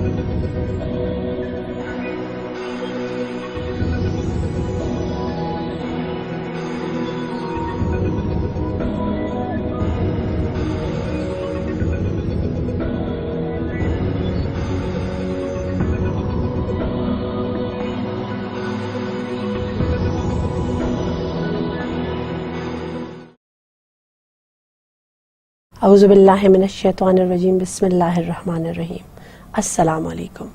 A'udhu billahi minash shaitanir rajim. Bismillahir rahmanir rahim. Assalamu alaikum.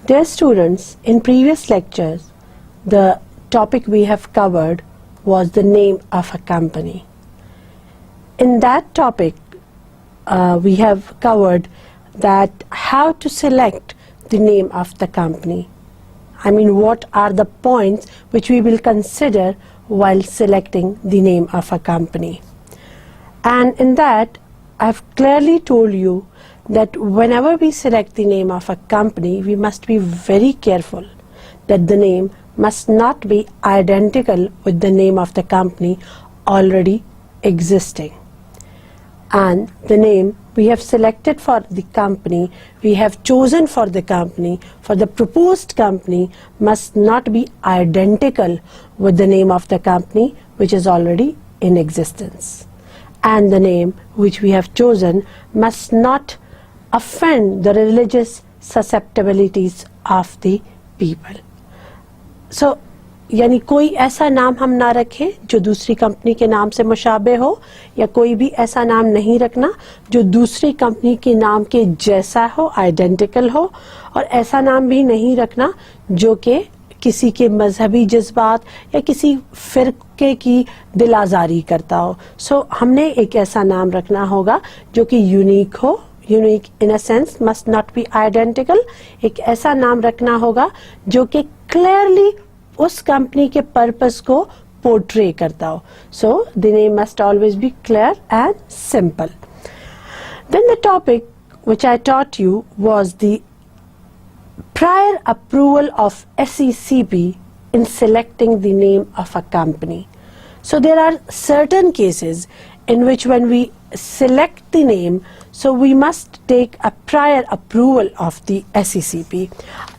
Dear students, in previous lectures, the topic we have covered was the name of a company. In that topic, we have covered that how to select the name of the company. I mean, what are the points which we will consider while selecting the name of a company. And in that, I've clearly told you that whenever we select the name of a company, we must be very careful that the name must not be identical with the name of the company already existing. And the name we have selected for the company, we have chosen for the company, for the proposed company, must not be identical with the name of the company which is already in existence. And the name which we have chosen must not offend the religious susceptibilities of the people. So, यानी कोई ऐसा नाम हम ना रखें जो दूसरी company के नाम से मुशाबे हो, या कोई भी ऐसा नाम नहीं रखना जो दूसरी कंपनी के नाम के जैसा हो, आइडेंटिकल हो, और ऐसा नाम भी नहीं रखना जो कि किसी के मजहबी जज्बात या किसी फिरके की दिल आज़ारी करता हो. सो हमने एक ऐसा नाम रखना होगा जो कि यूनिक हो. Unique in a sense must not be identical. एक ऐसा नाम रखना होगा जो कि क्लियरली उस कंपनी के पर्पस को पोर्ट्रे करता हो. So the name must always be clear and simple. Then the topic which I taught you was the prior approval of SECP in selecting the name of a company. So there are certain cases in which when we select the name, so we must take a prior approval of the SECP.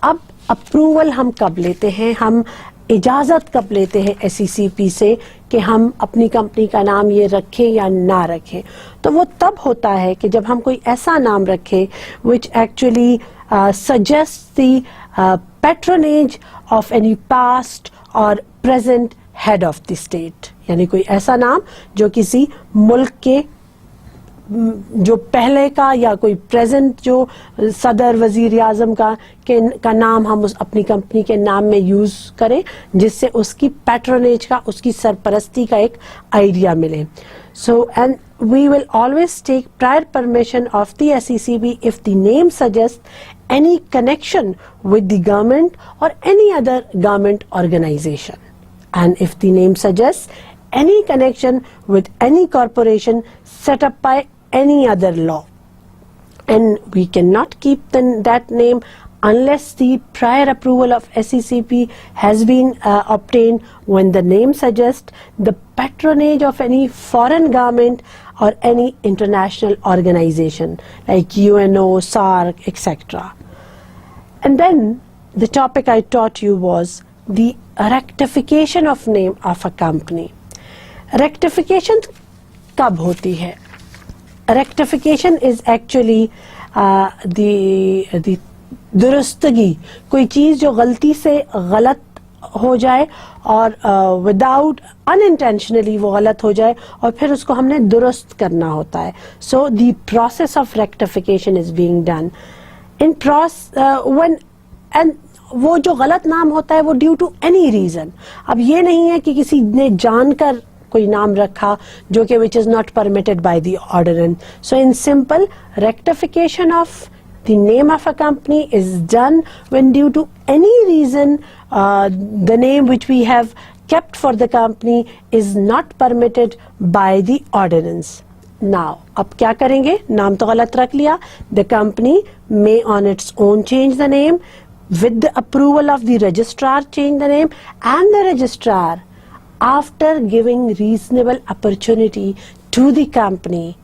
अब approval हम कब लेते हैं, हम इजाज़त कब लेते हैं SECP से कि हम अपनी कंपनी का नाम ये रखें या ना रखें. तो वो तब होता है कि जब हम कोई ऐसा नाम रखें which actually suggests the patronage of any past or present head of the state. यानी कोई ऐसा नाम जो किसी मुल्क के जो पहले का या कोई प्रेजेंट जो सदर वजीर आजम का नाम हम उस अपनी कंपनी के नाम में यूज करें, जिससे उसकी पैट्रोनेज का, उसकी सरपरस्ती का एक आइडिया मिले. So, and we will always take prior permission of the SECP if the name suggests any connection with the government or any other government organization, and if the name suggests any connection with any corporation set up by any other law. And we cannot keep that name unless the prior approval of SECP has been obtained when the name suggests the patronage of any foreign government or any international organization like UNO, SAARC, etc. And then the topic I taught you was the rectification of name of a company. Rectification कब होती है? Rectification is actually the दुरुस्तगी, कोई चीज़ जो गलती से गलत हो जाए और विदाउट अनइंटेंशनली वो गलत हो जाए और फिर उसको हमने दुरुस्त करना होता है. So the process of rectification is being done in when, and वो जो गलत नाम होता है वो ड्यू टू एनी रीजन. अब ये नहीं है कि किसी ने जानकर कोई नाम रखा जो कि which is not permitted by the ordinance. So in simple, rectification of the name of a company is done when due to any reason the name which we have kept for the company is not permitted by the ordinance. Now, अब क्या करेंगे? नाम तो गलत रख लिया. The company may on its own change the name, with the approval of the registrar change the name, and the registrar, after giving reasonable opportunity to the company,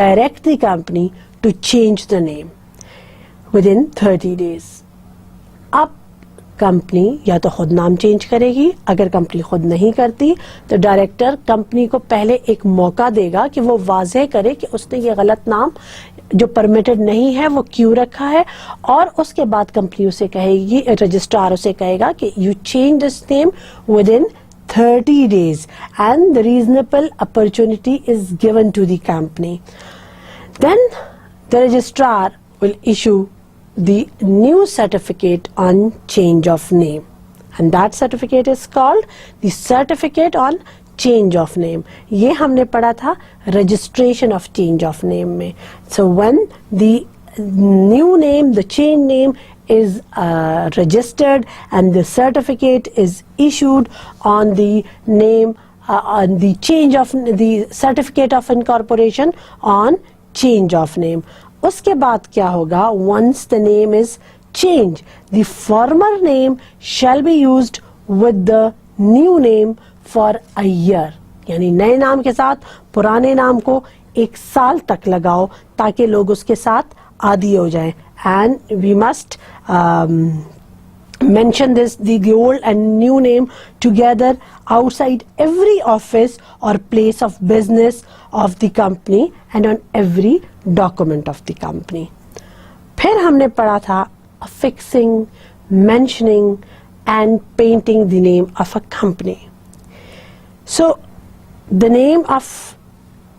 direct the company to change the name. within 30 days. अब company या तो खुद नाम change करेगी, अगर company खुद नहीं करती तो डायरेक्टर कंपनी को पहले एक मौका देगा कि वो वाज़ेह करे कि उसने ये गलत नाम जो परमिटेड नहीं है वो क्यों रखा है, और उसके बाद कंपनी उसे कहेगी, रजिस्ट्रार उसे कहेगा कि you change this name with in 30 days and the reasonable opportunity is given to the company. Then the registrar will issue the new certificate on change of name, and that certificate is called the certificate on change of name. ये हमने पढ़ा था registration of change of name में. So when the new name, the change name is registered and the certificate is issued on the name, on the change of the certificate of incorporation on change of name. उसके बाद क्या होगा? Once the name is changed, the former name shall be used with the new name for a year. यानी नए नाम के साथ पुराने नाम को 1 साल तक लगाओ ताकि लोग उसके साथ आदी हो जाएं. And we must mention this, the old and new name together outside every office or place of business of the company and on every document of the company. फिर हमने पढ़ा था affixing, mentioning and painting the name of a company. So the name of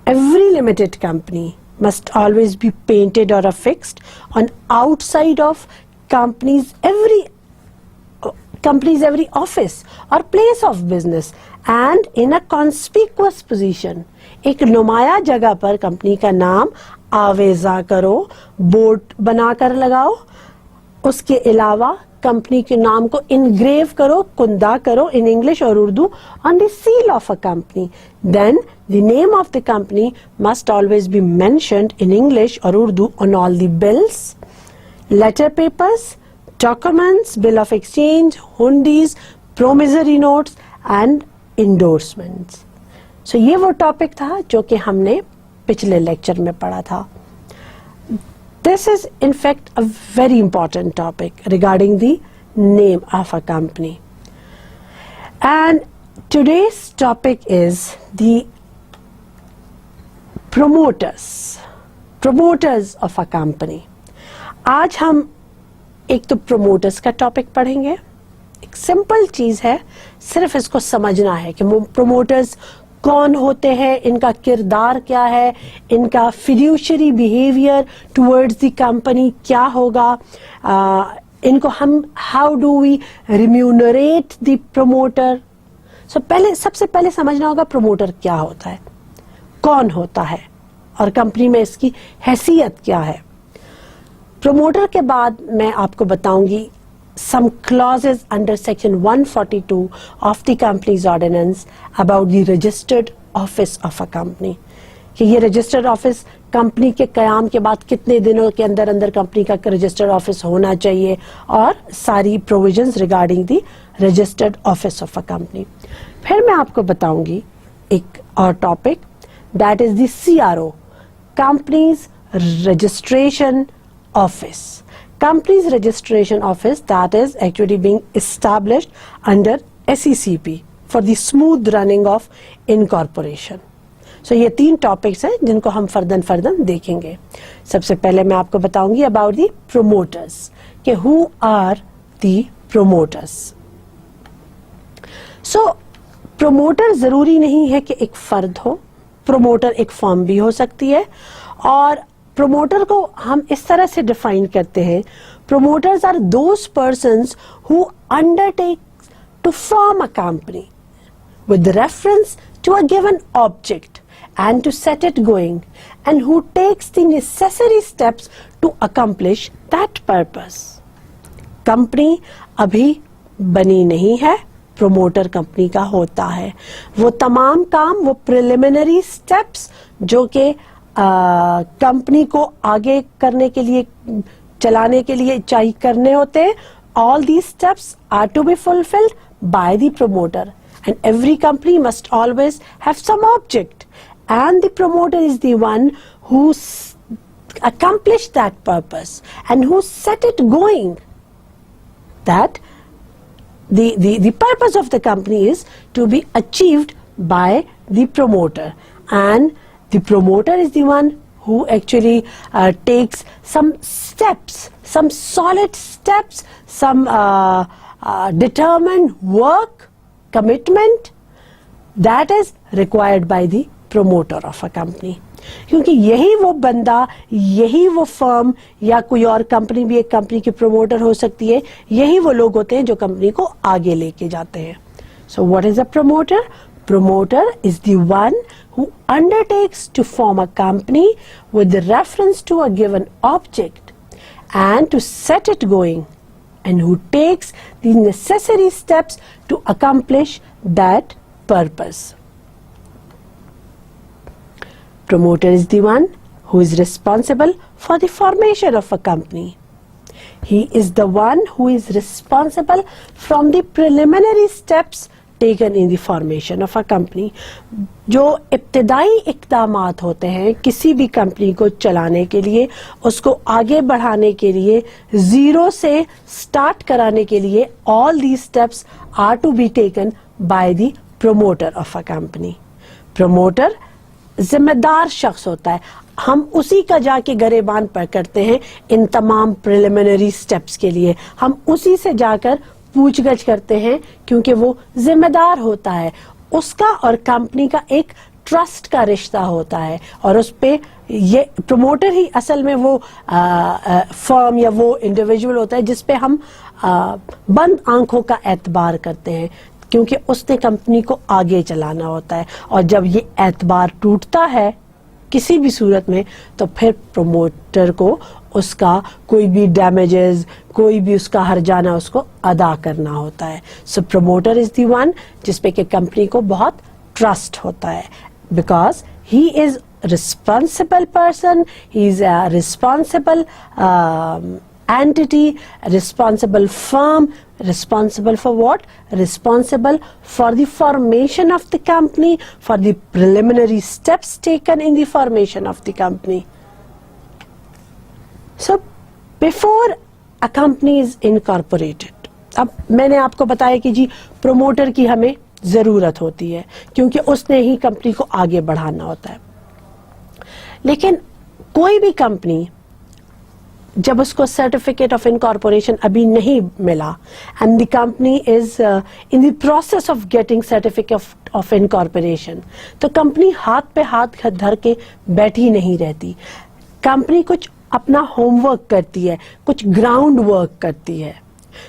every limited company must always be painted or affixed on outside of company's every office or place of business and in a conspicuous position. एक नुमाया जगह पर company का नाम आवेजा करो, board बनाकर लगाओ. उसके अलावा कंपनी के नाम को इनग्रेव करो, कुंदा करो in English और Urdu on the seal of a company. Then the name of the company must always be mentioned in English or Urdu on all the bills, letter papers, documents, bill of exchange, hundis, promissory notes and endorsements. So ये वो topic था जो कि हमने पिछले lecture में पढ़ा था. This is in fact a very important topic regarding the name of a company. And today's topic is the promoters of a company. आज हम एक तो promoters का टॉपिक पढ़ेंगे. एक सिंपल चीज है, सिर्फ इसको समझना है कि promoters कौन होते हैं, इनका किरदार क्या है, इनका fiduciary behaviour towards the company क्या होगा, इनको हम how do we remunerate the promoter. सबसे पहले समझना होगा प्रमोटर क्या होता है, कौन होता है और कंपनी में इसकी हैसियत क्या है. प्रमोटर के बाद मैं आपको बताऊंगी some clauses under section 142 of the company's ordinance about the registered office of a company. कि ये रजिस्टर्ड ऑफिस कंपनी के कयाम के बाद कितने दिनों के अंदर अंदर कंपनी का रजिस्टर्ड ऑफिस होना चाहिए और सारी provisions regarding the registered office of a company. फिर मैं आपको बताऊंगी एक और topic, that is the CRO, companies registration office. Company's registration office that is actually being established under SECP for the smooth running of incorporation. So ये 3 topics हैं जिनको हम फर्दन देखेंगे. सबसे पहले मैं आपको बताऊंगी about the promoters, कि who are the promoters. So promoter जरूरी नहीं है कि एक फर्द हो, promoter एक फर्म भी हो सकती है. और प्रोमोटर को हम इस तरह से डिफाइन करते हैं, promoters are those persons who undertake to form a company with reference to a given object and to set it going, and who takes the necessary steps to accomplish that purpose. Company अभी बनी नहीं है, promoter company का होता है. वो तमाम काम, वो प्रिलिमिनरी स्टेप्स जो कि कंपनी को आगे करने के लिए, चलाने के लिए चाहिए करने होते हैं, all these steps are to be fulfilled by the promoter, and every company must always have some object, and the promoter is the one who accomplish that purpose and who set it going. That the purpose of the company is to be achieved by the promoter, and the promoter is the one who actually takes some steps, some solid steps, some determined work, commitment that is required by the promoter of a company. क्योंकि यही वो बंदा, यही वो firm या कोई और company भी एक कंपनी की प्रमोटर हो सकती है, यही वो लोग होते हैं जो कंपनी को आगे लेके जाते हैं. So what is a promoter? Promoter is the one who undertakes to form a company with the reference to a given object and to set it going, and who takes the necessary steps to accomplish that purpose. Promoter is the one who is responsible for the formation of a company. He is the one who is responsible from the preliminary steps taken in the formation of a company. जो इब्तिदाई इक़दामात होते हैं किसी भी company को चलाने के लिए, उसको आगे बढ़ाने के लिए, जीरो से स्टार्ट कराने के लिए, all these steps are to be taken by the promoter of a company. Promoter जिम्मेदार शख्स होता है. हम उसी का जाके गरेबान पर करते हैं इन तमाम प्रिलिमिनरी स्टेप्स के लिए. हम उसी से जाकर पूछगछ करते हैं क्योंकि वो जिम्मेदार होता है. उसका और कंपनी का एक ट्रस्ट का रिश्ता होता है और उस पे ये प्रमोटर ही असल में वो फर्म या वो इंडिविजुअल होता है जिस पे हम बंद आंखों का एतबार करते हैं, क्योंकि उसने कंपनी को आगे चलाना होता है. और जब ये एतबार टूटता है किसी भी सूरत में, तो फिर प्रमोटर को उसका कोई भी डैमेजेस, कोई भी उसका हर्जाना उसको अदा करना होता है. सो प्रमोटर इज द वन जिसपे कि कंपनी को बहुत ट्रस्ट होता है, because he is responsible person, he is a responsible entity, responsible firm. Responsible for what? Responsible for the formation of the company, for the preliminary steps taken in the formation of the company. So before a company is incorporated, अब मैंने आपको बताया कि जी promoter की हमें जरूरत होती है क्योंकि उसने ही कंपनी को आगे बढ़ाना होता है. लेकिन कोई भी कंपनी जब उसको सर्टिफिकेट ऑफ इनकॉर्पोरेशन अभी नहीं मिला and the company is in the process of getting certificate of incorporation, तो कंपनी हाथ पे हाथ धर के बैठी नहीं रहती. कंपनी कुछ अपना होमवर्क करती है, कुछ ग्राउंड वर्क करती है.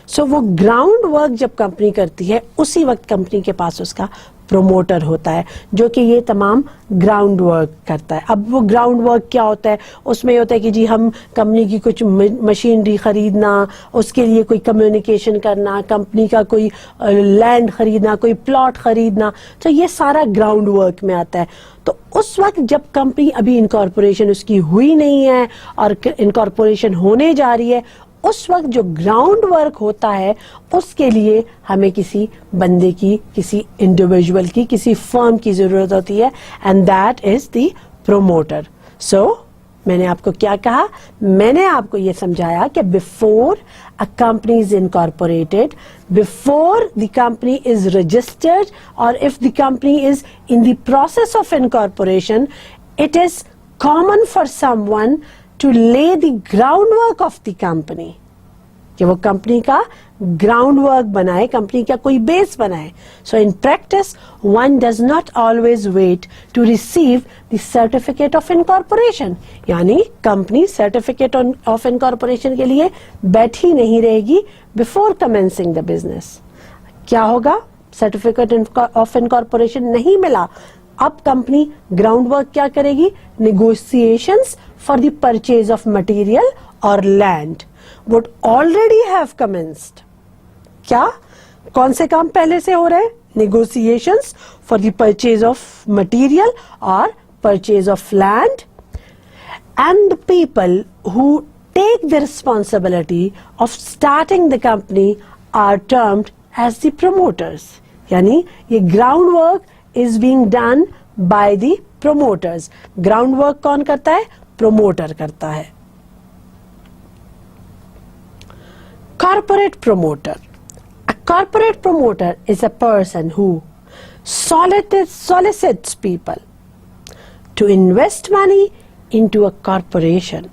सो वो ग्राउंड वर्क जब कंपनी करती है उसी वक्त कंपनी के पास उसका प्रोमोटर होता है जो कि ये तमाम ग्राउंड वर्क करता है. अब वो ग्राउंड वर्क क्या होता है? उसमें होता है कि जी हम कंपनी की कुछ मशीनरी खरीदना, उसके लिए कोई कम्युनिकेशन करना, कंपनी का कोई लैंड खरीदना, कोई प्लॉट खरीदना, तो ये सारा ग्राउंड वर्क में आता है. तो उस वक्त जब कंपनी अभी इनकॉर्पोरेशन उसकी हुई नहीं है और इनकॉर्पोरेशन होने जा रही है, उस वक्त जो ग्राउंड वर्क होता है उसके लिए हमें किसी बंदे की, किसी इंडिविजुअल की, किसी फर्म की जरूरत होती है, and that is the promoter. So मैंने आपको क्या कहा? मैंने आपको ये समझाया कि before a company is incorporated, before the company is registered, और if the company is in the process of incorporation, it is common for someone to lay the groundwork of the company, कि वो company का ground work बनाए, company का कोई base बनाए. So in practice one does not always wait to receive the certificate of incorporation, यानी company certificate of incorporation के लिए बैठी नहीं रहेगी बिफोर कमेंसिंग द बिजनेस. क्या होगा? सर्टिफिकेट ऑफ इनकॉर्पोरेशन नहीं मिला, अब कंपनी ग्राउंड वर्क क्या करेगी? Negotiations for the purchase of material और land would already have commenced. क्या? कौन से काम पहले से हो रहे हैं? Negotiations for the purchase of material और purchase of land, and the people who take the responsibility of starting the company are termed as the promoters. यानी ये ground work is being done by the promoters. Ground work कौन करता है? promoter करता है. Corporate promoter. A corporate promoter is a person who solicits people to invest money into a corporation,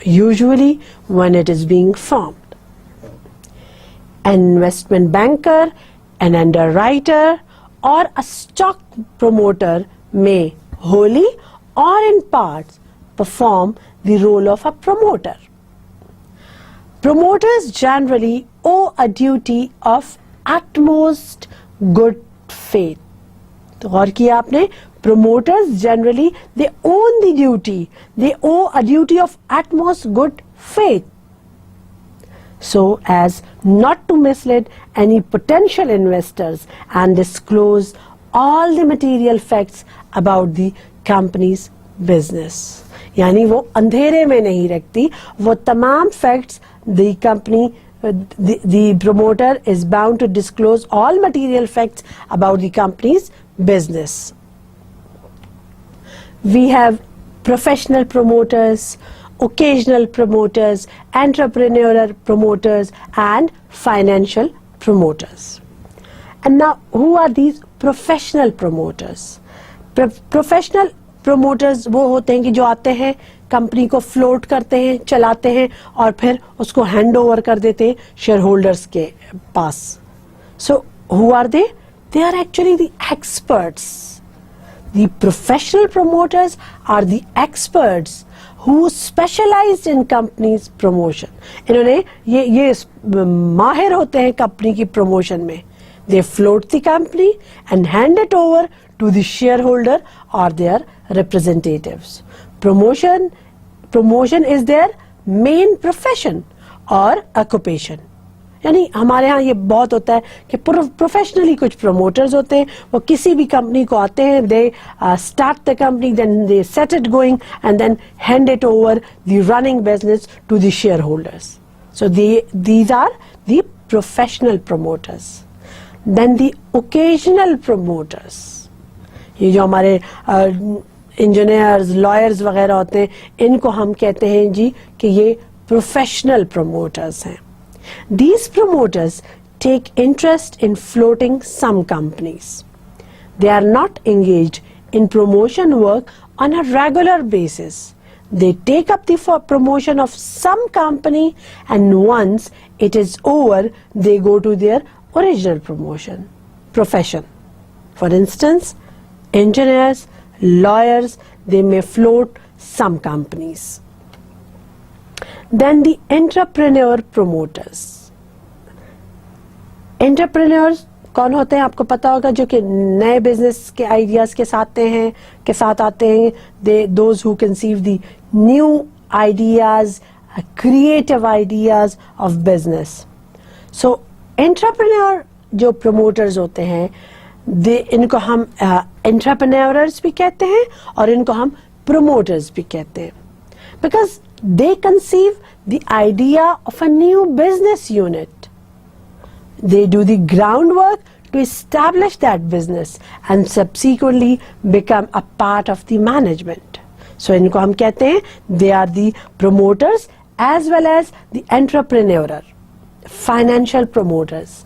usually when it is being formed. An investment banker, an underwriter, or a stock promoter may wholly or in parts perform the role of a promoter. Promoters generally owe a duty of utmost good faith. तो गौर किया आपने, promoters generally they own the duty, they owe a duty of utmost good faith, so as not to mislead any potential investors and disclose all the material facts about the company's business. यानी वो अंधेरे में नहीं रखती, वो तमाम facts the company, the promoter is bound to disclose all material facts about the company's business. We have professional promoters, occasional promoters, entrepreneurial promoters, and financial promoters. And now, who are these professional promoters? Professional promoters वो होते हैं कि जो आते हैं, company को float करते हैं, चलाते हैं और फिर उसको हैंड ओवर कर देते हैं शेयर होल्डर्स के पास. So who are they? They are actually the experts. The professional promoters are the experts who specialized in company's promotion. इन्होंने ये माहिर होते हैं कंपनी की प्रमोशन में. They float the company and hand it over to the shareholder or their representatives. Promotion is their main profession or occupation. यानी हमारे यहाँ ये बहुत होता है कि प्रोफेशनली कुछ प्रोमोटर्स होते हैं, वो किसी भी कंपनी को आते हैं, they start the company, then they set it going and then hand it over the running business to the share holders. So these are the professional promoters. Then the occasional promoters, ये जो हमारे engineers, lawyers वगैरह होते हैं, इनको हम कहते हैं जी कि ये प्रोफेशनल प्रमोटर्स हैं. These promoters take interest in floating some companies. They are not engaged in promotion work on a regular basis. They take up the promotion of some company, and once it is over, they go to their original profession. For instance, engineers, lawyers, they may float some companies. Then the entrepreneur promoters. Entrepreneurs कौन होते हैं आपको पता होगा, जो कि नए business के आइडियाज के साथ आते हैं. Those who conceive the new ideas, creative ideas of business. So entrepreneur जो promoters होते हैं, इनको हम entrepreneurs भी कहते हैं और इनको हम promoters भी कहते हैं, because they conceive the idea of a new business unit. They do the groundwork to establish that business and subsequently become a part of the management. So इनको हम कहते हैं, they are the promoters as well as the entrepreneur, financial promoters.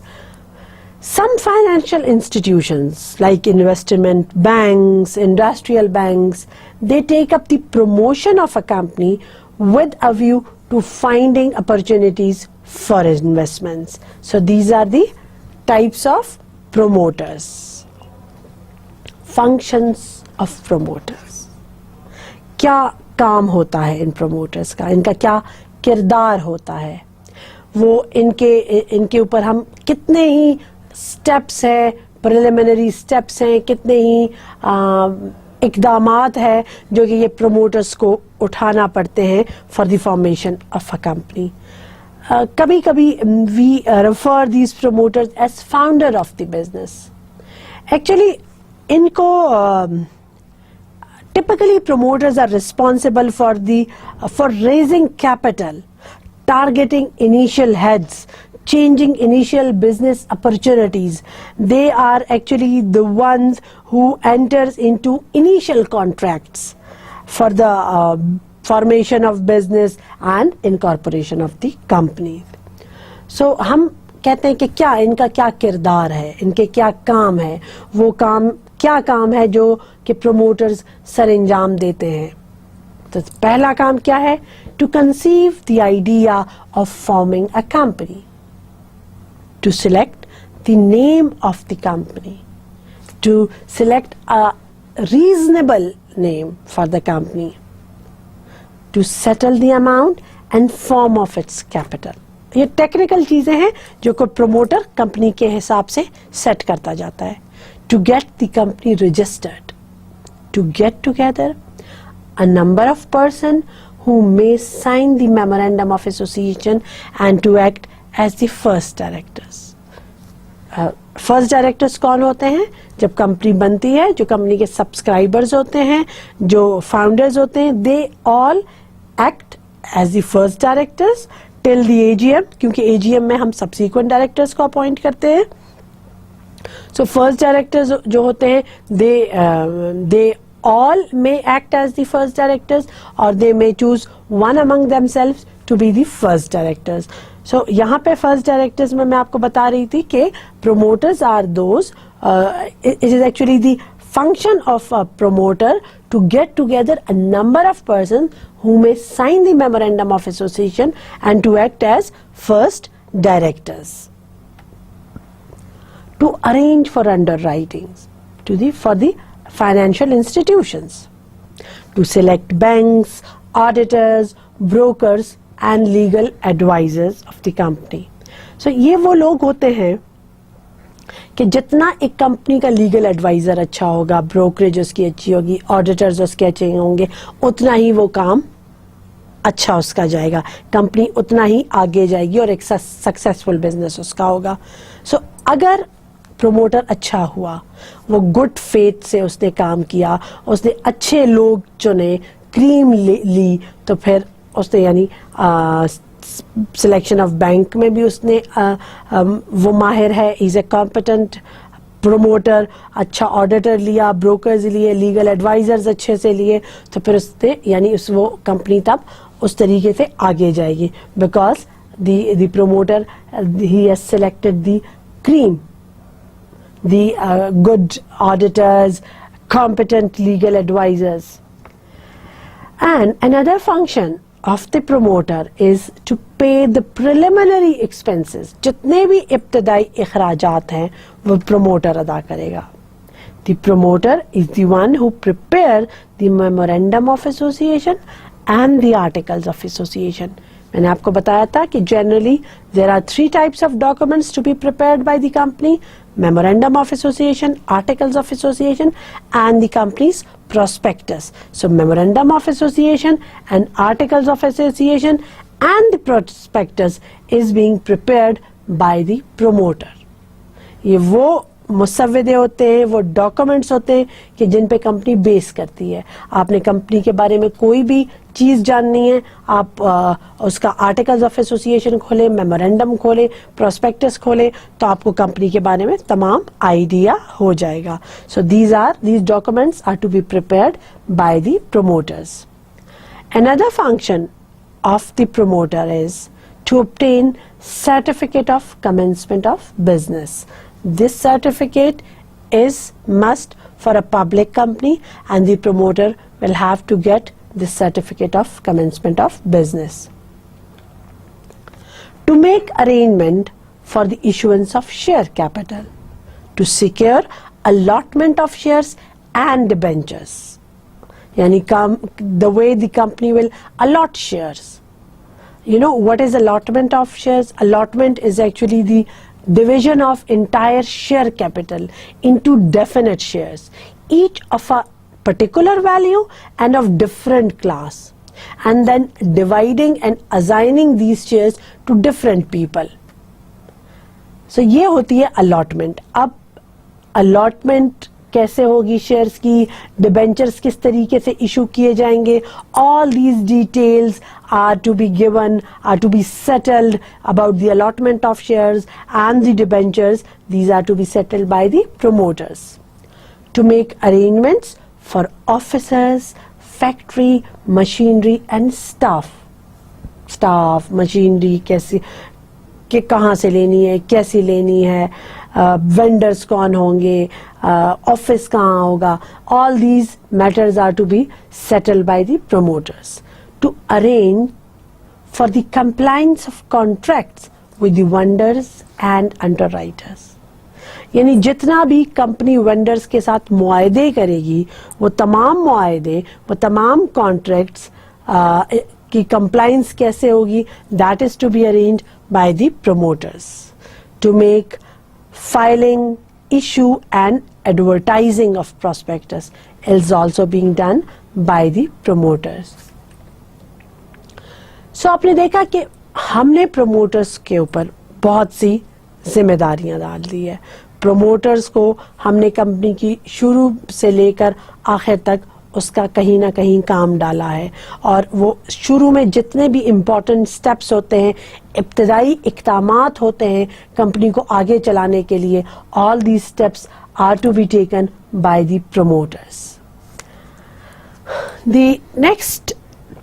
Some financial institutions like investment banks, industrial banks, they take up the promotion of a company with a view to finding opportunities for investments. So these are the types of promoters. Functions of promoters. क्या काम होता है इन promoters का, इनका क्या किरदार होता है, वो इनके ऊपर हम कितने ही स्टेप्स हैं, प्रिलिमिनरी स्टेप्स हैं, कितने ही इकदामात है जो कि ये प्रोमोटर्स को उठाना पड़ते हैं for the formation of a company. कभी कभी we refer these promoters as founder of the business. Actually इनको typically promoters are responsible for raising capital, targeting initial heads, changing initial business opportunities. They are actually the ones who enters into initial contracts for formation of business and incorporation of the company. So हम कहते हैं कि क्या इनका क्या किरदार है, इनके क्या काम है, वो काम क्या काम है जो कि प्रोमोटर्स सर अंजाम देते हैं. तो पहला काम क्या है? To conceive the idea of forming a company, to select the name of the company, to select a reasonable name for the company, to settle the amount and form of its capital. ये technical चीजें हैं जो को promoter company के हिसाब से set करता जाता है. To get the company registered, to get together a number of person who may sign the memorandum of association and to act as the first directors. First directors कौन होते हैं? जब कंपनी बनती है, जो कंपनी के सब्सक्राइबर्स होते हैं, जो फाउंडर्स होते हैं, they all act as the first directors till the AGM, क्योंकि एजीएम में हम सब्सिक्वेंट डायरेक्टर्स को अपॉइंट करते हैं. सो फर्स्ट डायरेक्टर्स जो होते हैं, दे all may act as the first directors or they may choose one among themselves to be the first directors. So यहाँ पे first directors में मैं आपको बता रही थी कि promoters are those, it is actually the function of a promoter to get together a number of persons who may sign the memorandum of association and to act as first directors. To arrange for underwritings for the financial institutions, to select banks, auditors, brokers and legal advisors of the company. So ये वो लोग होते हैं कि जितना एक company का legal adviser अच्छा होगा, ब्रोकरेज उसकी अच्छी होगी, ऑडिटर्स उसके अच्छे होंगे, उतना ही वो काम अच्छा उसका जाएगा, कंपनी उतना ही आगे जाएगी और एक सक्सेसफुल बिजनेस उसका होगा. सो अगर प्रोमोटर अच्छा हुआ, वो गुड फेथ से उसने काम किया, उसने अच्छे लोग चुने, क्रीम ली, तो फिर उसने यानी सिलेक्शन ऑफ बैंक में भी उसने वो माहिर है, इज ए कॉम्पिटेंट प्रोमोटर, अच्छा ऑडिटर लिया, ब्रोकर्स लिए, लीगल एडवाइजर्स अच्छे से लिए, तो फिर उसने यानी वो कंपनी तब उस तरीके से आगे जाएगी, because the promoter he has selected the cream, the good auditors, competent legal advisors. And another function of the promoter is to pay the preliminary expenses. जितने भी इब्तदाई इखराजात हैं वो promoter अदा करेगा. The promoter is the one who prepare the memorandum of association and the articles of association. मैंने आपको बताया था कि generally there are 3 types of documents to be prepared by the company: memorandum of association, articles of association and the company's prospectus. So memorandum of association and articles of association and the prospectus is being prepared by the promoter. ये वो मुसव्विदे होते हैं, वो documents होते हैं कि जिन पे company base करती है. आपने कंपनी के बारे में कोई भी चीज जाननी है, आप उसका आर्टिकल्स ऑफ एसोसिएशन खोले, मेमोरेंडम खोले, प्रोस्पेक्टस खोले, तो आपको कंपनी के बारे में तमाम आइडिया हो जाएगा. सो these documents are to be prepared by the promoters. Another function of the promoter is to obtain certificate of commencement of business. This certificate is must for a public company and the promoter will have to get this certificate of commencement of business. To make arrangement for the issuance of share capital, to secure allotment of shares and debentures. Yani the way the company will allot shares. You know what is allotment of shares? Allotment is actually the division of entire share capital into definite shares, each of a particular value and of different class, and then dividing and assigning these shares to different people. So ये होती है allotment. अब allotment कैसे होगी shares की, debentures किस तरीके से इशू किए जाएंगे, all these details are to be given, are to be settled about the allotment of shares and the debentures. These are to be settled by the promoters. To make arrangements for officers, factory, machinery and staff machinery कैसी कि कहाँ से लेनी है, कैसी लेनी है, vendors कौन होंगे, ऑफिस कहाँ होगा. All these matters are to be settled by the promoters to arrange for the compliance of contracts with the vendors and underwriters. यानी जितना भी कंपनी वेंडर्स के साथ मुआहदे करेगी, वो तमाम मुआहदे, वो तमाम कॉन्ट्रैक्ट्स की कंप्लायंस कैसे होगी, that is to be arranged by the promoters to make filing, issue and advertising of prospectus is also being done by the promoters. So आपने देखा कि हमने promoters के ऊपर बहुत सी जिम्मेदारियां डाल दी है. promoters को हमने कंपनी की शुरू से लेकर आखिर तक उसका कहीं ना कहीं काम डाला है, और वो शुरू में जितने भी इम्पोर्टेंट स्टेप्स होते हैं, इब्तदाई इक़दामात होते हैं कंपनी को आगे चलाने के लिए, all these steps are to be taken by the promoters. The next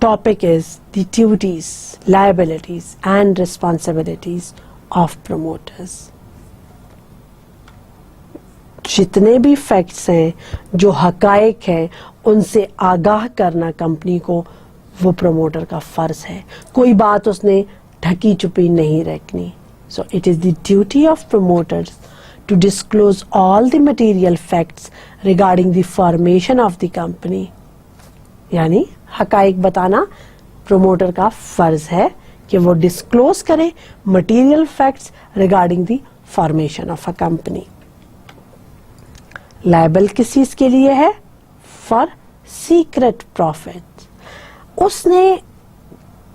topic is the duties, liabilities and responsibilities of promoters. जितने भी फैक्ट्स हैं, जो हकायक हैं, उनसे आगाह करना कंपनी को वो प्रमोटर का फर्ज है. कोई बात उसने ढकी छुपी नहीं रखनी. So it is the duty of promoters to disclose all the material facts regarding the formation of the company. यानी हकायक बताना प्रमोटर का फर्ज है कि वो डिस्क्लोज करे material facts regarding the formation of a company. Liable किस चीज के लिए है? For secret profit. उसने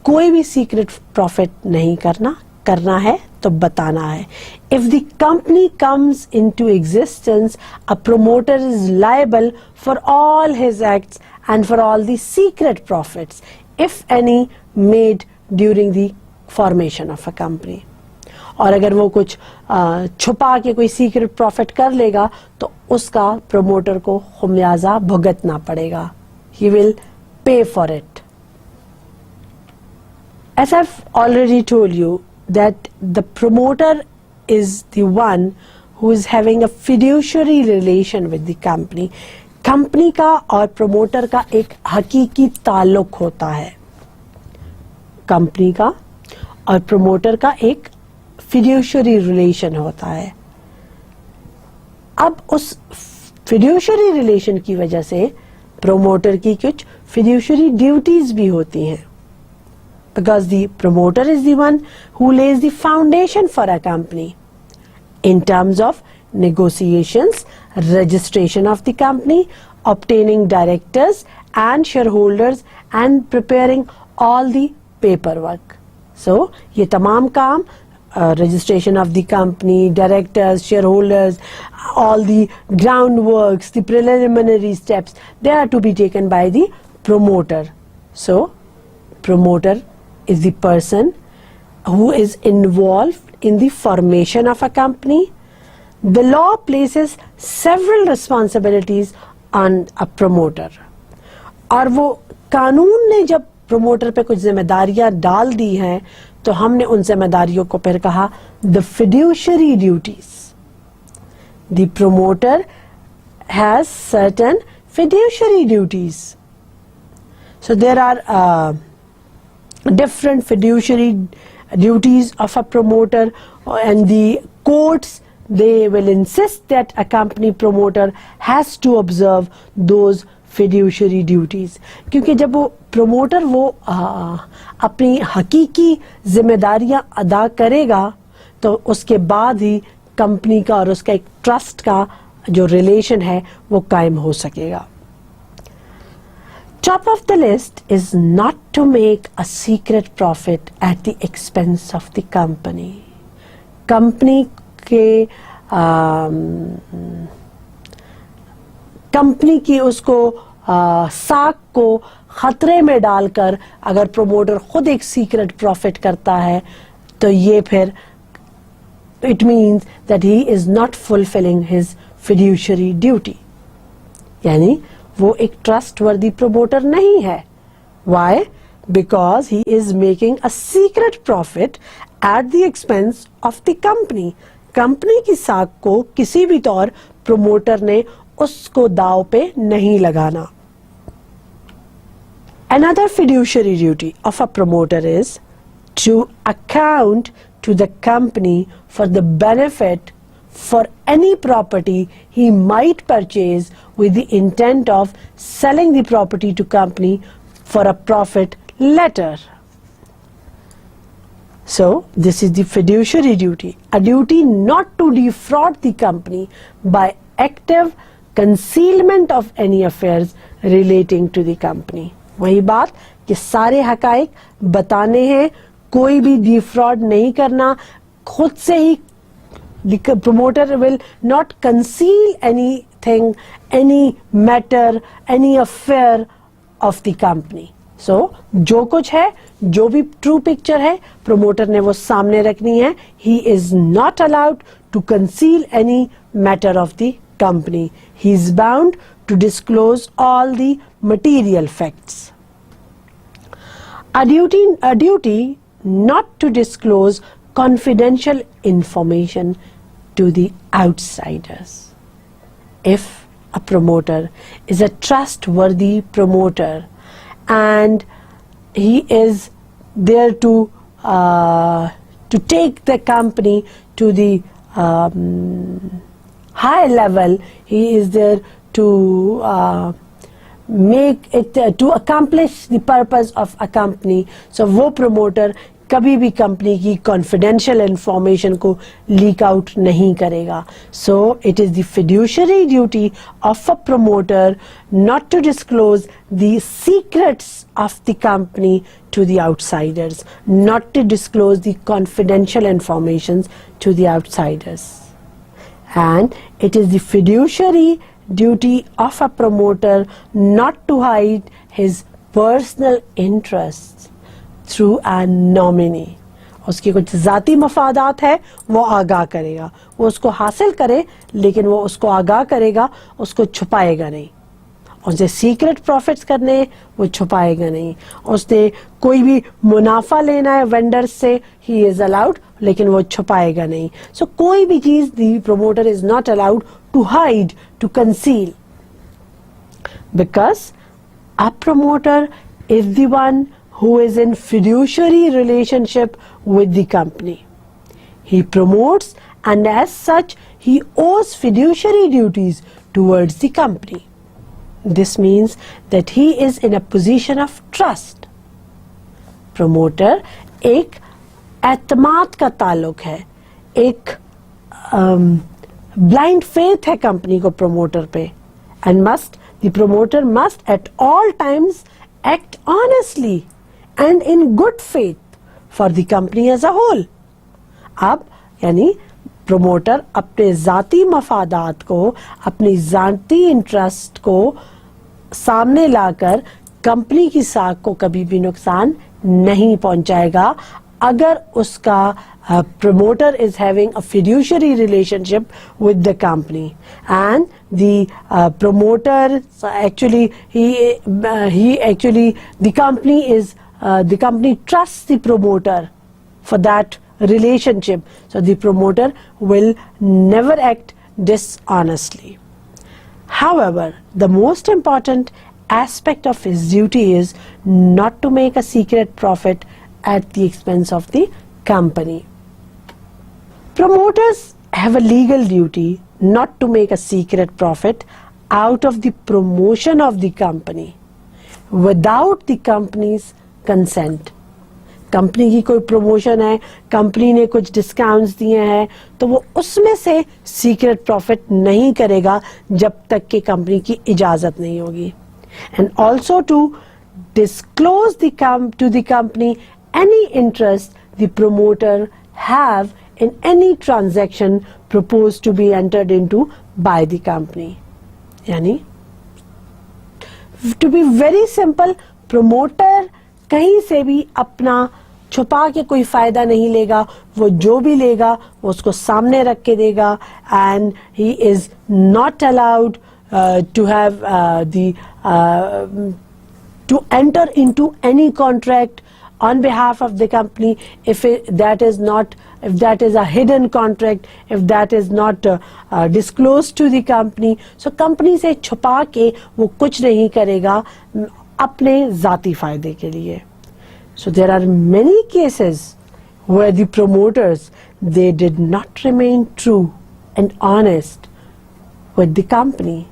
कोई भी सीक्रेट प्रॉफिट नहीं करना है तो बताना है. If the company comes into existence, a promoter is liable for all his acts and for all the secret profits if any made during the formation of a company. और अगर वो कुछ छुपा के कोई सीक्रेट प्रॉफिट कर लेगा तो उसका प्रमोटर को खुमियाजा भुगतना पड़ेगा. He will pay for it. As I've already told you that the promoter is the one who is having a fiduciary relation with the company. Company का और प्रमोटर का एक हकीकी ताल्लुक होता है. कंपनी का और प्रमोटर का एक फिड्यूशरी रिलेशन होता है. अब उस फिड्यूशरी रिलेशन की वजह से प्रमोटर की कुछ फिड्यूशरी ड्यूटीज भी होती हैं. Because the promoter is the one who lays the foundation for a company in terms of negotiations, registration of the company, obtaining directors and shareholders and preparing all the paperwork. So ये तमाम काम registration of the company, directors, shareholders, all the groundworks, the preliminary steps, they are to be taken by the promoter. So promoter is the person who is involved in the formation of a company. The law places several responsibilities on a promoter. और वो कानून ने जब promoter पे कुछ जिम्मेदारियां डाल दी हैं तो हमने उन जिम्मेदारियों को फिर कहा the fiduciary duties. The promoter has certain fiduciary duties. So there are different fiduciary duties of a promoter, and the courts, they will insist that a company promoter has to observe those fiduciary duties. क्योंकि जब वो promoter वो अपनी हकीकी जिम्मेदारियां अदा करेगा तो उसके बाद ही कंपनी का और उसका एक ट्रस्ट का जो रिलेशन है वो कायम हो सकेगा. Top of the list is not to make a secret profit at the expense of the company. Company के कंपनी की उसको साख को खतरे में डालकर अगर प्रमोटर खुद एक सीक्रेट प्रॉफिट करता है तो ये फिर it means that he is not fulfilling his fiduciary duty. यानी वो एक ट्रस्टवर्दी प्रमोटर नहीं है. Why? Because he is making a secret profit at the expense of the company. Company की साख को किसी भी तौर प्रमोटर ने उसको दाव पे नहीं लगाना. Another fiduciary duty of a promoter is to account to the company for the benefit for any property he might purchase with the intent of selling the property to company for a profit later. So this is the fiduciary duty, a duty not to defraud the company by active concealment of any affairs relating to the company. वही बात कि सारे हकाइक बताने हैं, कोई भी defrauded नहीं करना, खुद से ही the promoter will not conceal anything, any matter, any affair of the company. So जो कुछ है, जो भी true picture है, promoter ने वो सामने रखनी है. He is not allowed to conceal any matter of the company. He is bound to disclose all the material facts. A duty not to disclose confidential information to the outsiders. If a promoter is a trustworthy promoter and he is there to take the company to the high level, he is there to make it to accomplish the purpose of a company. So वो promoter कभी भी company की confidential information को leak out नहीं करेगा. So it is the fiduciary duty of a promoter not to disclose the secrets of the company to the outsiders, not to disclose the confidential informations to the outsiders. And it is the fiduciary duty of a promoter not to hide his personal interests through a nominee. उसकी कुछ ज़ाती मफादात है, वो आगाह करेगा. वो उसको हासिल करे, लेकिन वो उसको आगाह करेगा, उसको छुपाएगा नहीं. उसने सीक्रेट प्रॉफिट्स करने, वो छुपाएगा नहीं. उसने कोई भी मुनाफा लेना है वेंडर से, ही इज अलाउड, लेकिन वो छुपाएगा नहीं. सो कोई भी चीज the promoter is not allowed to hide, to conceal, because a promoter is the one who is in fiduciary relationship with the company. He promotes, and as such he owes fiduciary duties towards the company. This means that he is in a position of trust. Promoter एक एतमाद का ताल्लुक है, एक blind faith है company को promoter पे, and the promoter must at all times act honestly and in good faith for the company as a whole. अब यानी प्रोमोटर अपने ज़ाती मफादात को, अपनी ज़ाती इंटरेस्ट को सामने लाकर कंपनी की साख को कभी भी नुकसान नहीं पहुंचाएगा अगर उसका promoter is having a fiduciary relationship with the company, and the promoter actually the company trusts the promoter for that relationship, so the promoter will never act dishonestly. However, the most important aspect of his duty is not to make a secret profit at the expense of the company. Promoters have a legal duty not to make a secret profit out of the promotion of the company without the company's consent. Company की कोई promotion है, company ने कुछ discounts दिए हैं, तो वो उसमें से सीक्रेट प्रॉफिट नहीं करेगा जब तक कि कंपनी की इजाजत नहीं होगी. And also to disclose to the company any interest the promoter have in any transaction proposed to be entered into by the company. यानी to be very simple, promoter कहीं से भी अपना छुपा के कोई फायदा नहीं लेगा. वो जो भी लेगा वो उसको सामने रख के देगा, and he is not allowed to have to enter into any contract on behalf of the company if that is a hidden contract, if that is not disclosed to the company. So company से छुपा के वो कुछ नहीं करेगा अपने ज़ाती फ़ायदे के लिए. So there are many cases where the promoters, they did not remain true and honest with the company.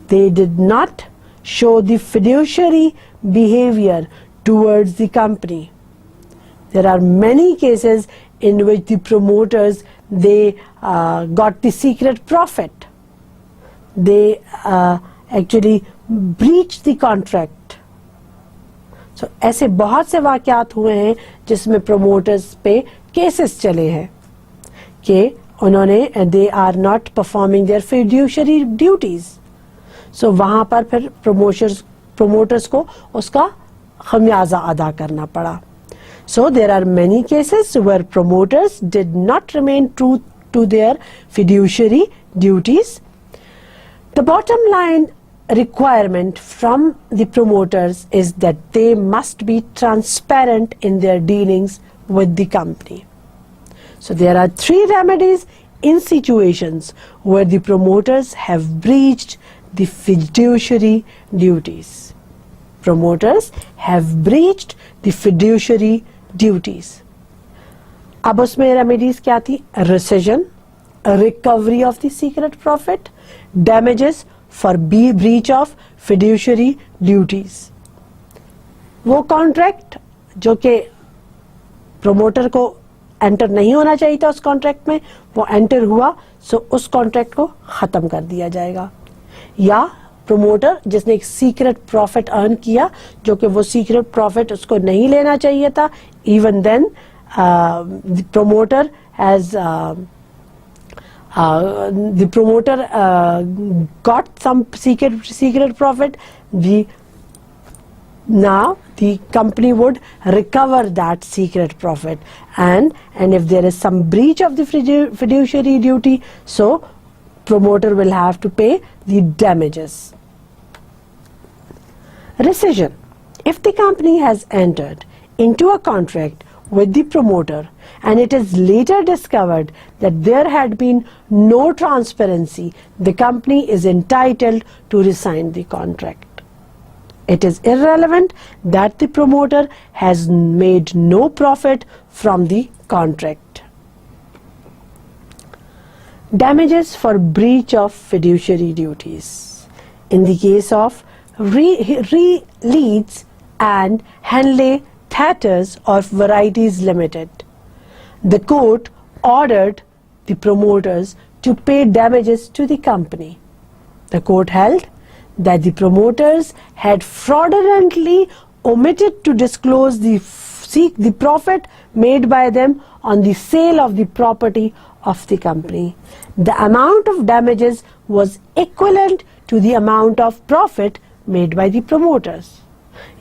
They did not show the fiduciary behavior towards the company. There are many cases in which the promoters, they got the secret profit. They actually breached the contract. So ऐसे बहुत से वाक़यात हुए हैं जिसमें promoters पे cases चले हैं कि उन्होंने they are not performing their fiduciary duties. So वहाँ पर फिर promoters को उसका खमियाजा अदा करना पड़ा. So there are many cases where promoters did not remain true to their fiduciary duties. The bottom line requirement from the promoters is that they must be transparent in their dealings with the company. So there are 3 remedies in situations where the promoters have breached the fiduciary duties. Promoters have breached the fiduciary duties. अब उसमें remedies क्या थी? Rescission, recovery of the secret profit, damages for breach of fiduciary duties. वो contract जो कि promoter को enter नहीं होना चाहिए था उस कॉन्ट्रैक्ट में, वो एंटर हुआ, सो उस कॉन्ट्रैक्ट को खत्म कर दिया जाएगा. या प्रोमोटर जिसने एक सीक्रेट प्रॉफिट अर्न किया जो कि वो सीक्रेट प्रॉफिट उसको नहीं लेना चाहिए था, even then the promoter has the promoter got some secret profit. Now the company would recover that secret profit, and if there is some breach of the fiduciary duty, so promoter will have to pay the damages. Rescission. If the company has entered into a contract with the promoter and it is later discovered that there had been no transparency, the company is entitled to rescind the contract. It is irrelevant that the promoter has made no profit from the contract. Damages for breach of fiduciary duties. In the case of Leeds and Henley Theatres of Varieties Limited, the court ordered the promoters to pay damages to the company. The court held that the promoters had fraudulently omitted to disclose the profit made by them on the sale of the property of the company. The amount of damages was equivalent to the amount of profit made by the promoters.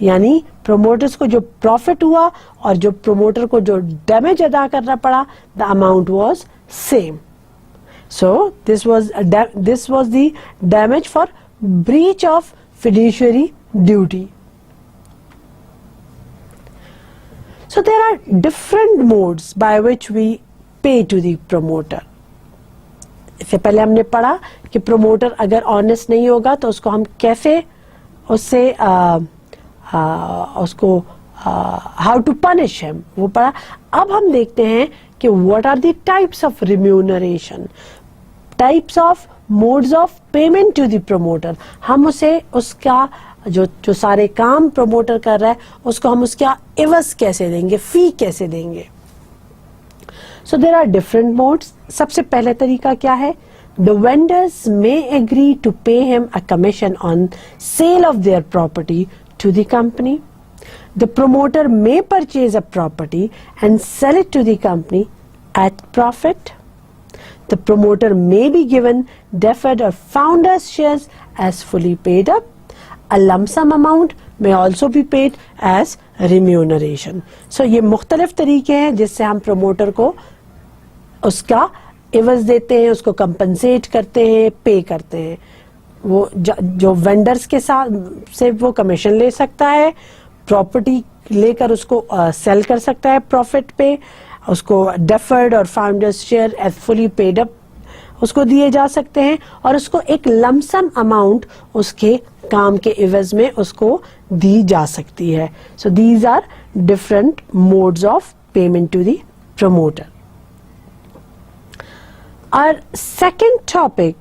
यानी promoters को जो profit हुआ और जो promoter को जो damage अदा करना पड़ा, the amount was same. So this was the damage for breach of fiduciary duty. So there are different modes by which we pay to the promoter. इससे पहले हमने पढ़ा कि promoter अगर honest नहीं होगा तो उसको हम कैसे उससे उसको how to punish him वो पढ़ा. अब हम देखते हैं कि what are the types of remuneration, types of modes of payment to the promoter. हम उसे उसका जो सारे काम promoter कर रहा है उसको हम उसका एवज कैसे देंगे, फी कैसे देंगे. So there are different modes. सबसे पहले तरीका क्या है? The vendors may agree to pay him a commission on sale of their property to the company. The promoter may purchase a property and sell it to the company at profit. The promoter may be given deferred or founder's shares as fully paid up. A lump sum amount may also be paid as remuneration. So ये मुख्तलिफ तरीके हैं जिससे हम promoter को उसका एवज देते हैं, उसको कंपनसेट करते हैं, पे करते हैं. वो जो वेंडर्स के साथ से वो कमीशन ले सकता है, प्रॉपर्टी लेकर उसको सेल कर सकता है प्रॉफिट पे, उसको डेफर्ड और founders share as fully paid up उसको दिए जा सकते हैं, और उसको एक लमसम अमाउंट उसके काम के इवज में उसको दी जा सकती है. So these are different modes of payment to the promoter. Our second topic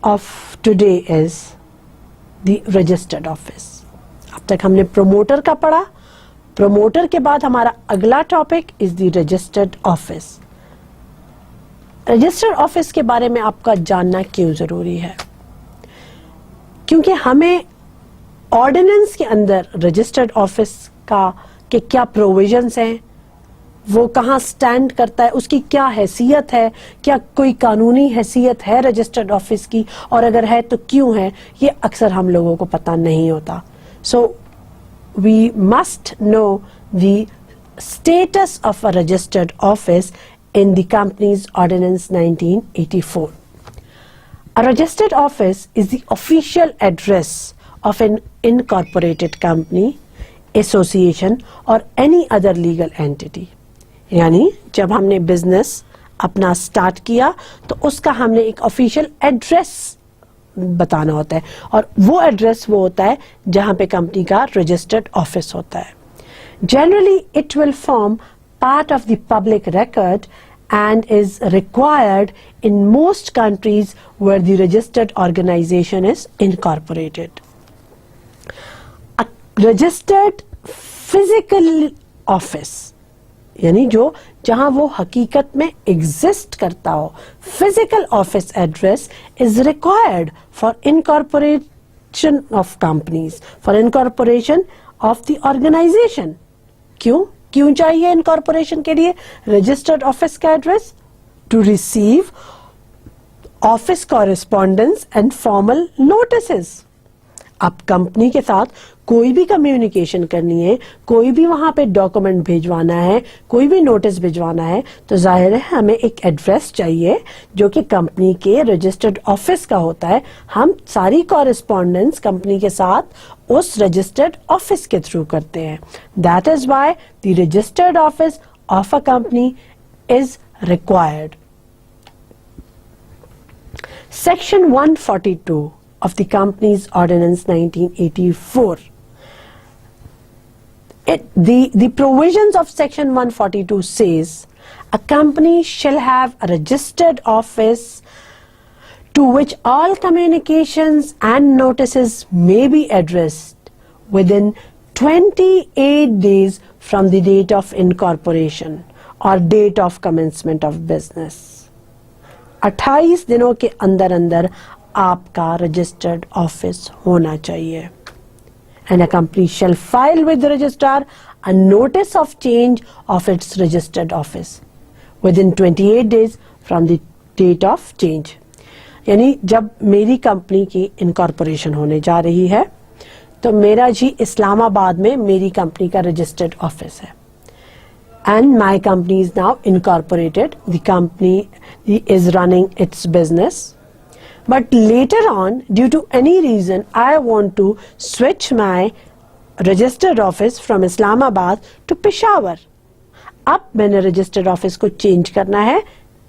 of today is the registered office. अब तक हमने promoter का पढ़ा. Promoter के बाद हमारा अगला topic is the registered office. Registered office के बारे में आपका जानना क्यों जरूरी है? क्योंकि हमें ऑर्डिनेंस के अंदर रजिस्टर्ड ऑफिस का के क्या प्रोविजंस हैं, वो कहाँ स्टैंड करता है, उसकी क्या हैसियत है, क्या कोई कानूनी हैसियत है रजिस्टर्ड ऑफिस की, और अगर है तो क्यों है, ये अक्सर हम लोगों को पता नहीं होता. So we must know the status of a registered office in the company's ordinance 1984. A registered office is the official address of an incorporated company, association or any other legal entity. यानी जब हमने business अपना start किया तो उसका हमने एक official address बताना होता है, और वो एड्रेस वो होता है जहां पे कंपनी का रजिस्टर्ड ऑफिस होता है. Generally it will form part of the public record and is required in most countries where the registered organization is incorporated. A registered physical office, यानी जो जहां वो हकीकत में एग्जिस्ट करता हो, physical office address is required for incorporation of companies, for incorporation of the organization. क्यों चाहिए इनकॉर्पोरेशन के लिए रजिस्टर्ड ऑफिस का address? To receive office correspondence and formal notices. अब कंपनी के साथ कोई भी कम्युनिकेशन करनी है, कोई भी वहां पे डॉक्यूमेंट भिजवाना है, कोई भी नोटिस भिजवाना है, तो जाहिर है हमें एक एड्रेस चाहिए जो कि कंपनी के रजिस्टर्ड ऑफिस का होता है. हम सारी कॉरेस्पॉन्डेंस कंपनी के साथ उस रजिस्टर्ड ऑफिस के थ्रू करते हैं. That is why the registered office of a company is required. Section 142 of the Companies Ordinance 1984. The provisions of Section 142 says a company shall have a registered office to which all communications and notices may be addressed within 28 days from the date of incorporation or date of commencement of business. 28 दिनों के अंदर अंदर आपका registered office होना चाहिए. And a company shall file with the registrar a notice of change of its registered office within 28 days from the date of change. यानी जब मेरी कंपनी की इनकॉर्पोरेशन होने जा रही है तो मेरा जी इस्लामाबाद में मेरी कंपनी का रजिस्टर्ड ऑफिस है. And my company is now incorporated. The company is running its business. But later on, due to any reason, I want to switch my registered office from Islamabad to Peshawar. अब मैंने registered office को change करना है,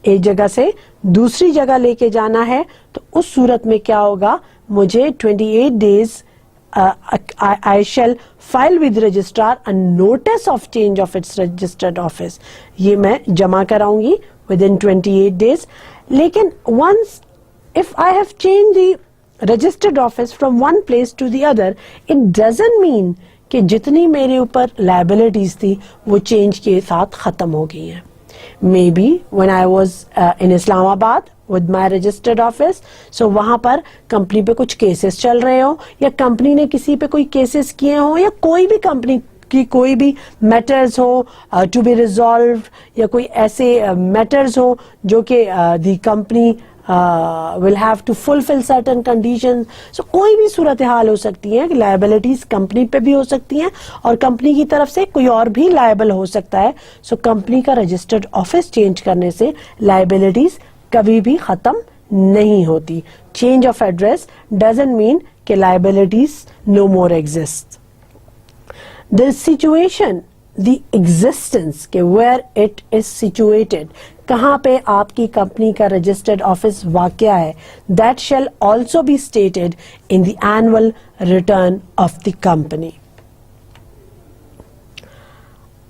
एक जगह से दूसरी जगह लेके जाना है, तो उस सूरत में क्या होगा, मुझे 28 days I shall file with registrar a notice of change of its registered office. ये मैं जमा कराऊंगी within 28 days. लेकिन once if I have changed the registered office from one place to the other, it doesn't mean कि जितनी मेरे ऊपर liabilities थी वो change के साथ खत्म हो गई हैं. Maybe when I was in Islamabad with my registered office, so वहाँ पर कंपनी पे कुछ केसेस चल रहे हो, या कंपनी ने किसी पे कोई केसेस किए हो, या कोई भी कंपनी की कोई भी मैटर्स हो टू बी रिजॉल्व, या कोई ऐसे मैटर्स हो जो कि दी company will have to fulfill certain conditions. So कोई भी सूरत हाल हो सकती है कि liabilities कंपनी पे भी हो सकती हैं और कंपनी की तरफ से कोई और भी liable हो सकता है. So कंपनी का registered office change करने से liabilities कभी भी खत्म नहीं होती. Change of address doesn't mean कि liabilities no more exist. The situation, the existence के वेयर इट इज सिचुएटेड, कहाँ पे आपकी कंपनी का रजिस्टर्ड ऑफिस वाक़या है, that shall also be stated in the annual return of the company.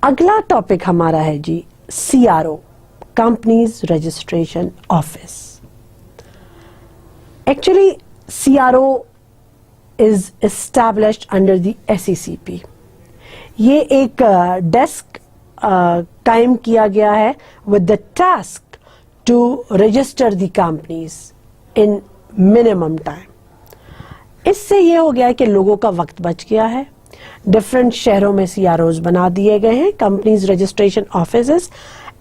अगला टॉपिक हमारा है जी CRO, companies registration office. Actually CRO is established under the SECP. ये एक डेस्क कायम किया गया है with the task to register the companies in minimum time. इससे ये हो गया है कि लोगों का वक्त बच गया है. डिफरेंट शहरों में CROs बना दिए गए हैं, कंपनीज रजिस्ट्रेशन ऑफिसेस,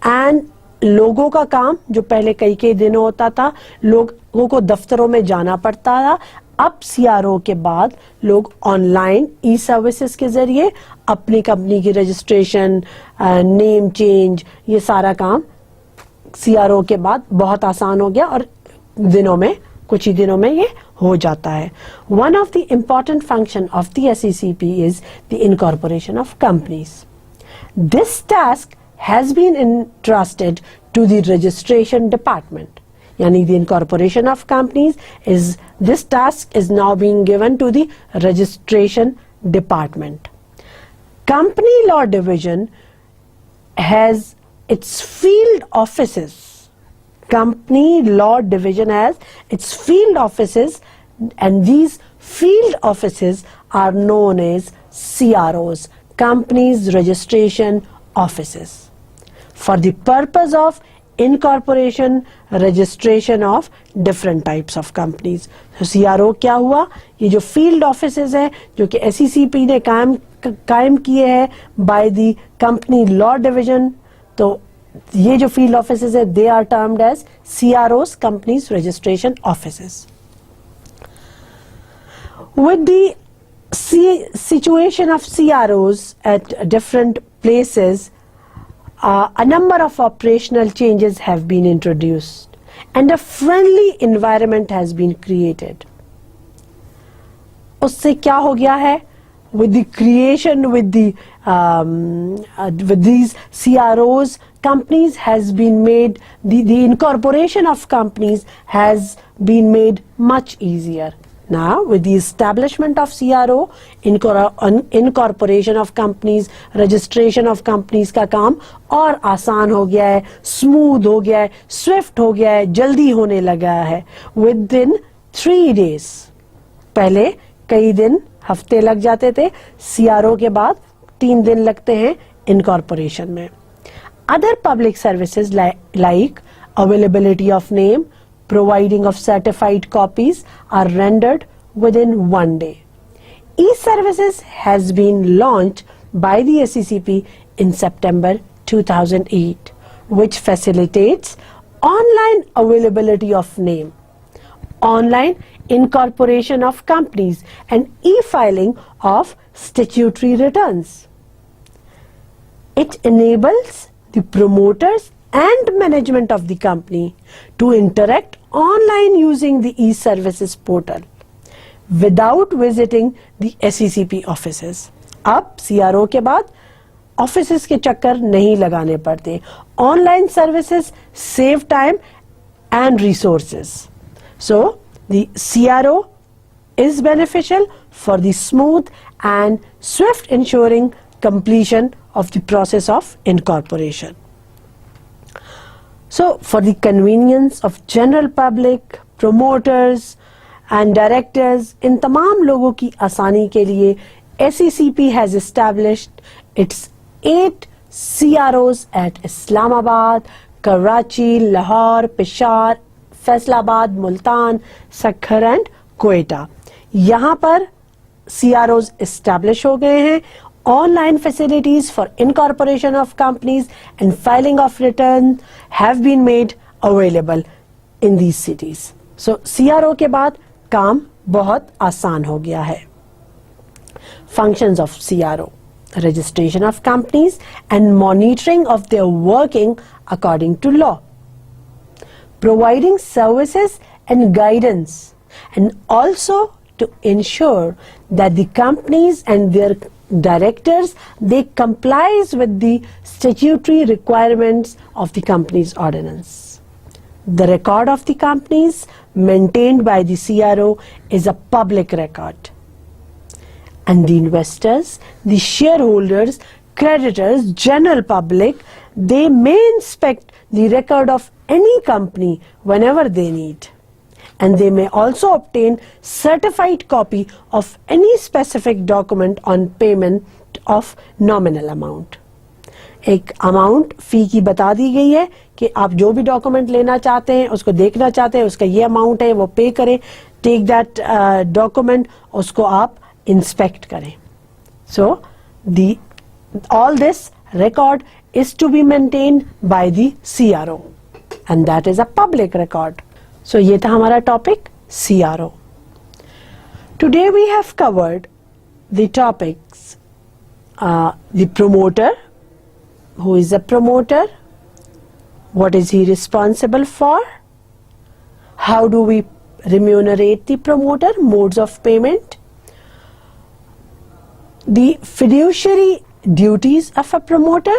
एंड लोगों का काम जो पहले कई दिनों होता था, लोगों को दफ्तरों में जाना पड़ता था, अब CRO के बाद लोग ऑनलाइन ई सर्विसेज के जरिए अपनी कंपनी की रजिस्ट्रेशन, नेम चेंज, ये सारा काम CRO के बाद बहुत आसान हो गया और कुछ ही दिनों में ये हो जाता है. One of the important function of the SECP is the incorporation of companies. This task has been entrusted to the registration department. Yani the incorporation of companies this task is now being given to the registration department. Company law division has its field offices. Company law division has its field offices, and these field offices are known as CROs, companies registration offices, for the purpose of incorporation, registration of different types of companies. So CRO क्या हुआ, ये जो field offices है जो कि SECP ने कायम किए हैं by the company law division, तो ये जो field offices है they are termed as CROs, companies registration offices. With the situation of CROs at different places, a number of operational changes have been introduced and a friendly environment has been created. उससे क्या हो गया है, with the creation with these CROs, companies has been made, the incorporation of companies has been made much easier. Now with the establishment of CRO, incorporation of companies, registration of companies का काम और आसान हो गया है, smooth हो गया है, swift हो गया है, जल्दी होने लगा है. Within 3 days, पहले कई दिन, हफ्ते लग जाते थे, CRO के बाद 3 दिन लगते हैं incorporation में. Other public services like availability of name, providing of certified copies are rendered within 1 day. E-services has been launched by the SECP in September 2008, which facilitates online availability of name, online incorporation of companies, and e-filing of statutory returns. It enables the promoters and management of the company to interact online using the e-services portal without visiting the SECP offices. अब CRO के बाद offices के चक्कर नहीं लगाने पड़ते. Online services save time and resources. So the CRO is beneficial for the smooth and swift ensuring completion of the process of incorporation. So for the convenience of general public, promoters and directors, इन तमाम लोगों की आसानी के लिए SECP has established its 8 CROs at Islamabad, Karachi, Lahore, Peshawar, Faisalabad, Multan, Sukkur and Quetta. यहाँ पर CROs establish हो गए हैं. Online facilities for incorporation of companies and filing of returns have been made available in these cities. So CRO के बाद काम बहुत आसान हो गया है. Functions of CRO: registration of companies and monitoring of their working according to law, providing services and guidance, and also to ensure that the companies and their directors, they complies with the statutory requirements of the company's ordinance. The record of the companies maintained by the CRO is a public record, and the investors, the shareholders, creditors, general public, they may inspect the record of any company whenever they need, and they may also obtain certified copy of any specific document on payment of nominal amount. एक amount फी की बता दी गई है कि आप जो भी document लेना चाहते हैं, उसको देखना चाहते हैं, उसका ये अमाउंट है, वो पे करें, टेक दैट डॉक्यूमेंट, उसको आप इंस्पेक्ट करें. सो दी all this record is to be maintained by the CRO, and that is a public record. So ये था हमारा topic CRO. Today we have covered the topics the promoter. Who is a promoter? What is he responsible for? How do we remunerate the promoter? Modes of payment. The fiduciary duties of a promoter.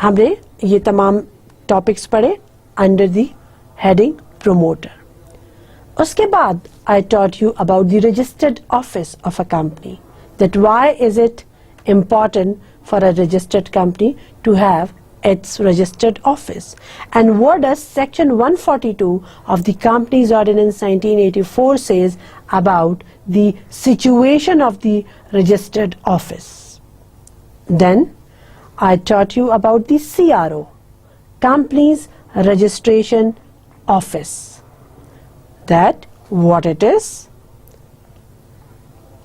हमने ये तमाम topics पढ़े under the heading promoter. उसके बाद I taught you about the registered office of a company, that why is it important for a registered company to have its registered office, and what does section 142 of the Companies Ordinance 1984 says about the situation of the registered office. Then I taught you about the CRO, Companies Registration Office, that what it is,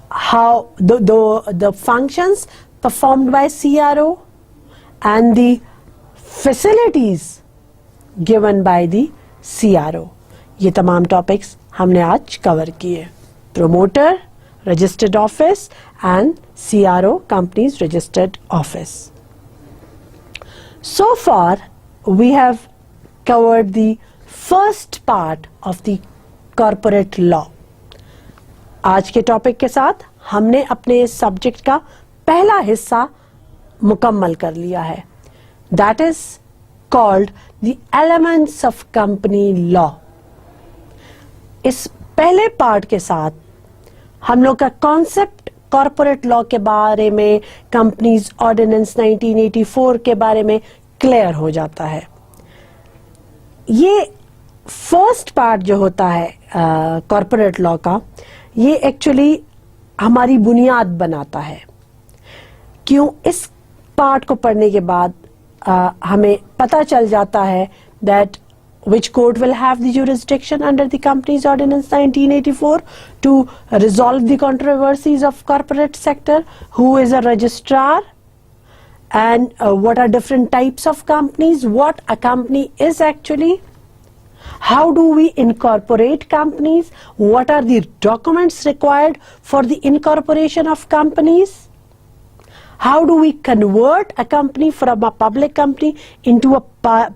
how the functions performed by CRO, and the facilities given by the CRO. ये तमाम topics हमने आज cover किए. Promoter, registered office, and CRO, Companies Registered Office. So far we have covered the first part of the corporate law. आज के topic के साथ हमने अपने इस सब्जेक्ट का पहला हिस्सा मुकम्मल कर लिया है. That is called the elements of company law. इस पहले पार्ट के साथ हम लोग का कॉन्सेप्ट कॉर्पोरेट लॉ के बारे में, कंपनीज ऑर्डिनेंस 1984 के बारे में क्लियर हो जाता है. ये फर्स्ट पार्ट जो होता है कॉर्पोरेट लॉ का, ये एक्चुअली हमारी बुनियाद बनाता है. क्यों? इस पार्ट को पढ़ने के बाद हमें पता चल जाता है that which court will have the jurisdiction under the Companies Ordinance 1984 to resolve the controversies of corporate sector, who is a registrar, and what are different types of companies, what a company is actually, how do we incorporate companies, what are the documents required for the incorporation of companies, how do we convert a company from a public company into a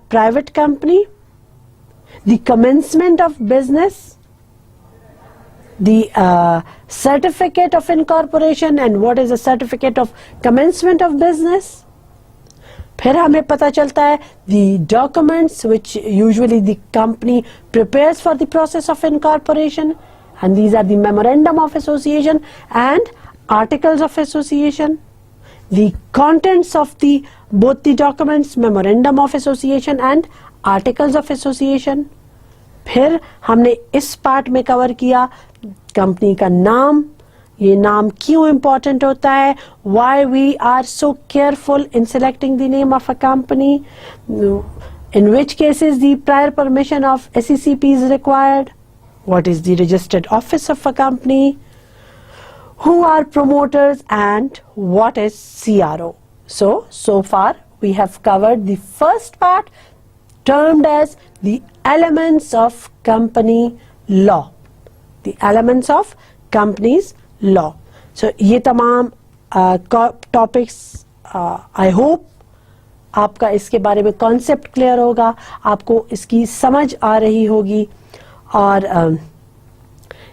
private company, the commencement of business, the certificate of incorporation, and what is a certificate of commencement of business. फिर हमें पता चलता है the documents which usually the company prepares for the process of incorporation, and these are the memorandum of association and articles of association. The contents of the both the documents, memorandum of association and articles of association. फिर हमने इस part में cover किया company का नाम, ये नाम क्यों इम्पोर्टेंट होता है, why we are so careful in selecting the name of a company, in which cases the prior permission of SECP is required, what is the registered office of a company, who are promoters, and what is CRO. So far we have covered the first part termed as the elements of company law, the elements of companies law. So ये तमाम topics I hope आपका इसके बारे में concept clear होगा, आपको इसकी समझ आ रही होगी, और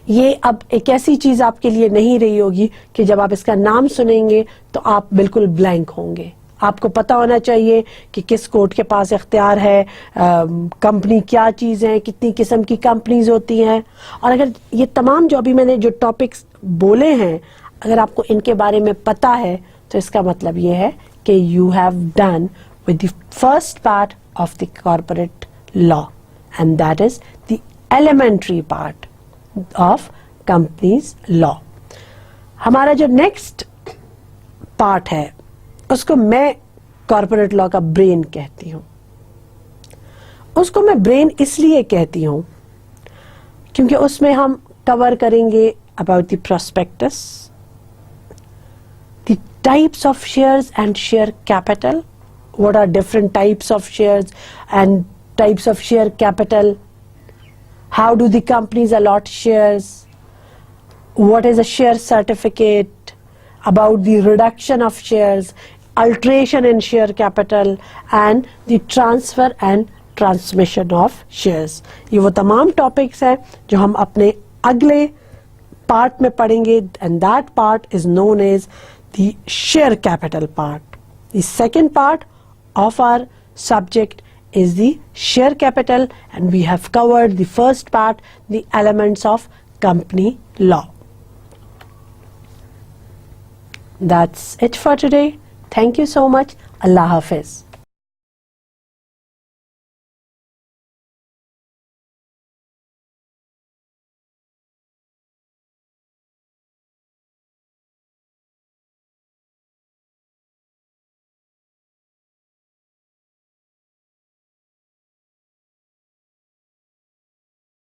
ये अब एक ऐसी चीज आपके लिए नहीं रही होगी कि जब आप इसका नाम सुनेंगे तो आप बिल्कुल ब्लैंक होंगे। आपको पता होना चाहिए कि किस कोर्ट के पास इख्तियार है, कंपनी क्या चीज है, कितनी किस्म की कंपनीज होती हैं, और अगर ये तमाम जो अभी मैंने जो टॉपिक्स बोले हैं अगर आपको इनके बारे में पता है तो इसका मतलब ये है कि you have done with the first part of the corporate law, and that is the elementary part of companies law. हमारा जो next part है उसको मैं कॉर्पोरेट लॉ का ब्रेन कहती हूँ। उसको मैं ब्रेन इसलिए कहती हूँ क्योंकि उसमें हम कवर करेंगे about the prospectus, the types of shares and share capital, what are different types of shares and types of share capital, how do the companies allot shares, what is a share certificate, about the reduction of shares, alteration in share capital and the transfer and transmission of shares. ये वो तमाम topics हैं जो हम अपने अगले part में पढ़ेंगे, and that part is known as the share capital part. The second part of our subject is the share capital, and we have covered the first part, the elements of company law. That's it for today. Thank you so much. Allah Hafiz.